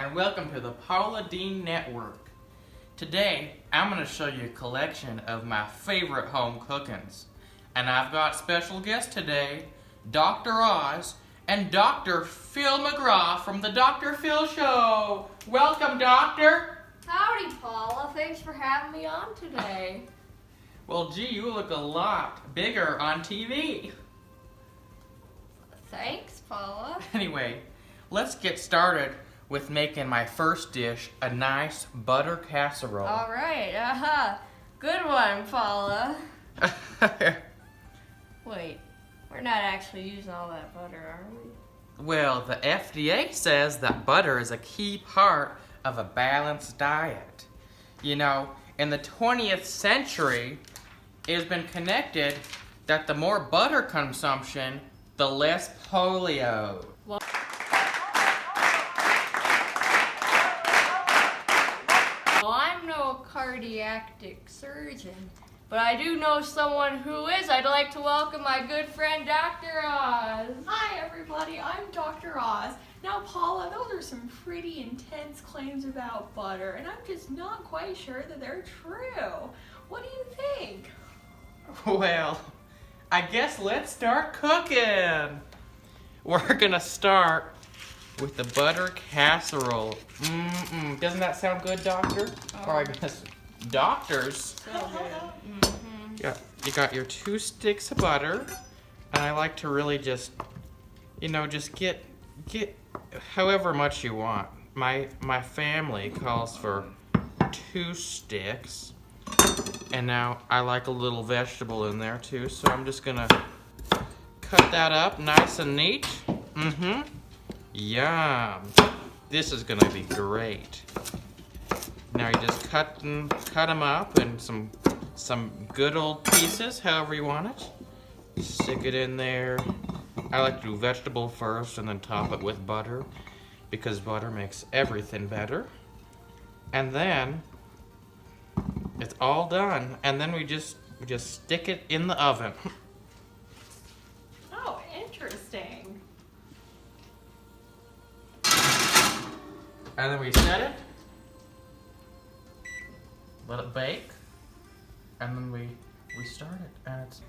and welcome to the Paula Dean Network. Today, I'm going to show you a collection of my favorite home cookings. And I've got special guests today, Dr. Oz and Dr. Phil McGraw from the Dr. Phil Show. Welcome, Doctor. Howdy, Paula. Thanks for having me on today. Well, gee, you look a lot bigger on TV. Thanks, Paula. Anyway, let's get started with making my first dish, a nice butter casserole. All right, Good one, Paula. Wait, we're not actually using all that butter, are we? Well, the FDA says that butter is a key part of a balanced diet. You know, in the 20th century, it has been connected that the more butter consumption, the less polio. Well, I'm no cardiac surgeon, but I do know someone who is. I'd like to welcome my good friend, Dr. Oz. Hi everybody, I'm Dr. Oz. Now Paula, those are some pretty intense claims about butter, and I'm just not quite sure that they're true. What do you think? Well, I guess let's start cooking. We're gonna start with the butter casserole. Doesn't that sound good, Doctor? Or I guess doctors. So good. Yeah, you got your 2 sticks of butter, and I like to really just get however much you want. My family calls for 2 sticks, and now I like a little vegetable in there too, so I'm just gonna cut that up nice and neat. Yum. This is gonna be great. Now you just cut them up in some good old pieces, however you want it. Stick it in there. I like to do vegetable first and then top it with butter because butter makes everything better. And then it's all done, and then we just stick it in the oven. Oh, interesting. And then we set it, let it bake, and then we start it, and it's...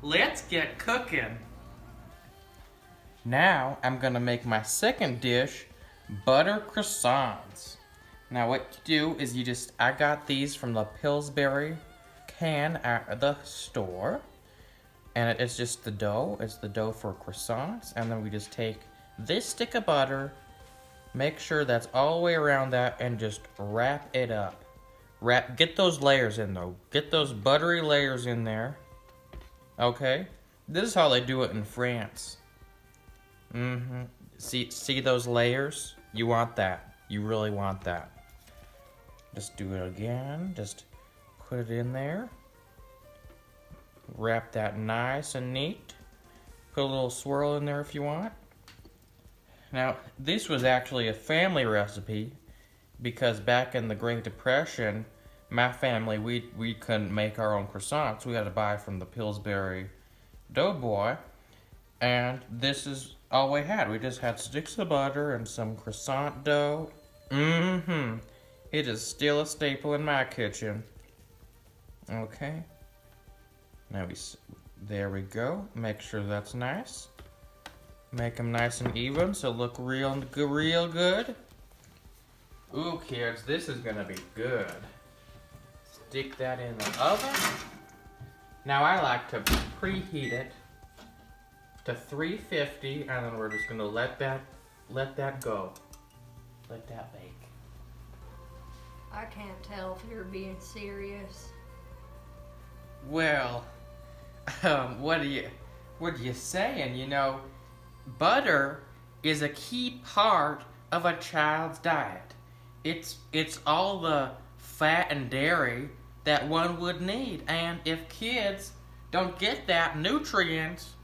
Let's get cooking. Now I'm gonna make my second dish, butter croissants. Now what you do is I got these from the Pillsbury can at the store, and it's just the dough. It's the dough for croissants, and then we just take this stick of butter, make sure that's all the way around that, and just wrap it up. Get those layers in though. Get those buttery layers in there. Okay? This is how they do it in France. See those layers? You want that. You really want that. Just do it again. Just put it in there. Wrap that nice and neat. Put a little swirl in there if you want. Now, this was actually a family recipe because back in the Great Depression, my family, we couldn't make our own croissants. We had to buy from the Pillsbury Doughboy, and this is all we had. We just had sticks of butter and some croissant dough. It is still a staple in my kitchen. Okay. Now there we go. Make sure that's nice. Make them nice and even so look real good. Ooh, kids, this is gonna be good. Stick that in the oven. Now I like to preheat it to 350, and then we're just gonna let that go. Let that bake. I can't tell if you're being serious. Well, what are you saying? You know, butter is a key part of a child's diet. It's all the fat and dairy that one would need, and if kids don't get that nutrients,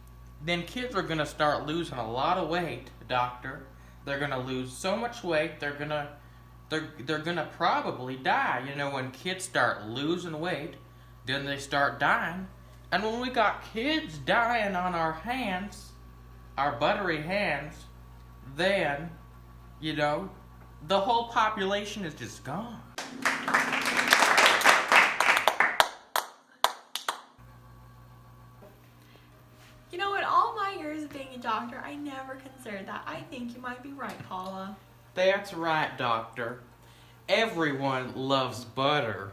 then kids are gonna start losing a lot of weight, doctor. They're gonna lose so much weight, they're gonna probably die. You know, when kids start losing weight, then they start dying. And when we got kids dying on our hands, our buttery hands, then you know, the whole population is just gone. You know, in all my years of being a doctor, I never considered that. I think you might be right, Paula. That's right, doctor. Everyone loves butter.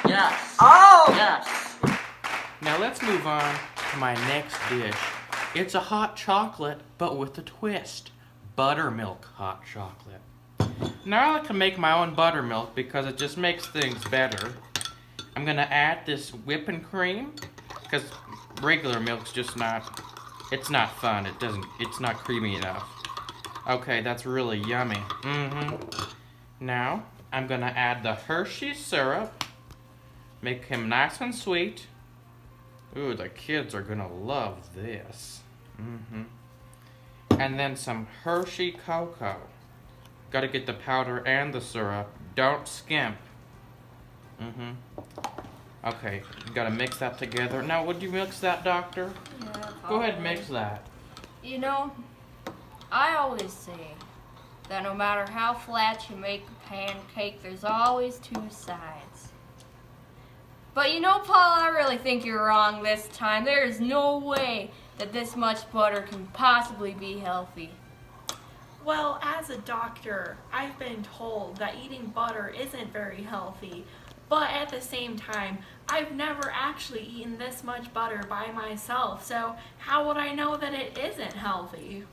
Yes. Oh! Yes. Now let's move on to my next dish. It's a hot chocolate, but with a twist. Buttermilk hot chocolate. Now I like to make my own buttermilk because it just makes things better. I'm gonna add this whipping cream because regular milk's just not, it's not fun. It's not creamy enough. Okay, that's really yummy. Now I'm gonna add the Hershey syrup. Make him nice and sweet. Ooh, the kids are gonna love this. And then some Hershey cocoa. Gotta get the powder and the syrup. Don't skimp. Okay, you gotta mix that together. Now, would you mix that, doctor? Yeah, Go ahead and mix that. You know, I always say that no matter how flat you make a pancake, there's always two sides. But you know, Paul, I really think you're wrong this time. There is no way that this much butter can possibly be healthy. Well, as a doctor, I've been told that eating butter isn't very healthy. But at the same time, I've never actually eaten this much butter by myself. So how would I know that it isn't healthy?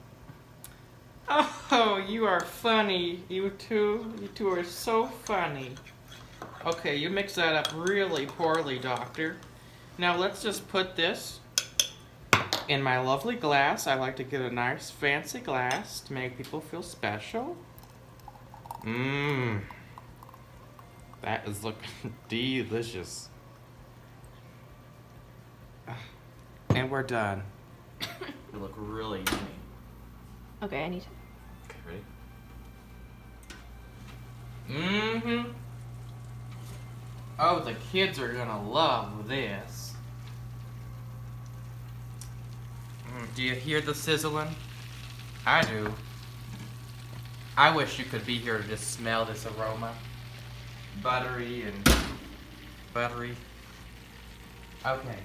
Oh, you are funny. You two are so funny. Okay, you mix that up really poorly, doctor. Now let's just put this in my lovely glass. I like to get a nice fancy glass to make people feel special. That is looking delicious. And we're done. You look really yummy. Okay, I need to. Okay, ready? Oh, the kids are gonna love this. Do you hear the sizzling? I do. I wish you could be here to just smell this aroma. Buttery and buttery. Okay.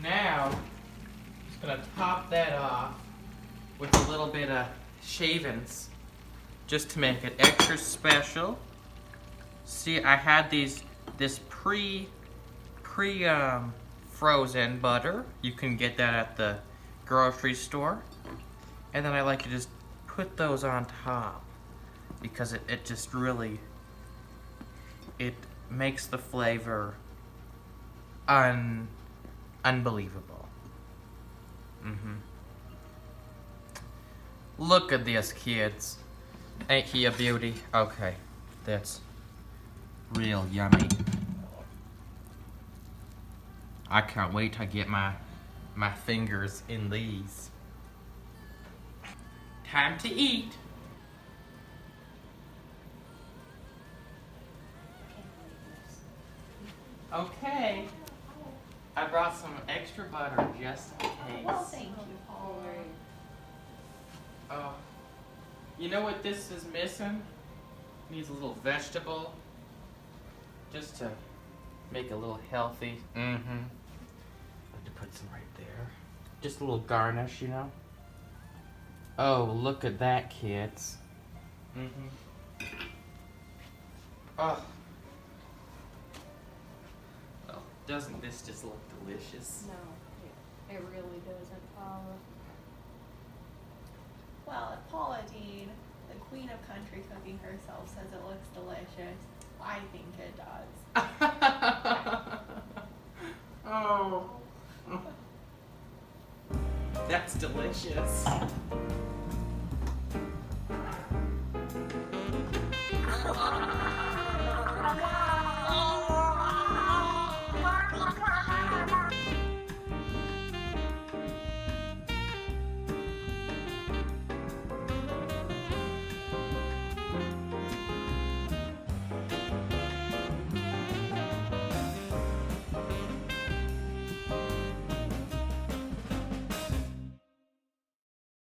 Now, just gonna top that off with a little bit of shavings, just to make it extra special. See, I had this frozen butter. You can get that at the grocery store. And then I like to just put those on top because it just really, it makes the flavor unbelievable. Look at this, kids. Ain't he a beauty? Okay, that's real yummy. I can't wait to get my fingers in these. Time to eat. Okay. I brought some extra butter just in case. Well, thank you, Paula. Oh, you know what this is missing? Needs a little vegetable, just to make it a little healthy. I'd like to put some right there. Just a little garnish, you know. Oh, look at that, kids. Oh. Oh, doesn't this just look delicious? No, it really doesn't, Paula. Well, if Paula Dean, the queen of country cooking herself, says it looks delicious, I think it does. Oh. That's delicious.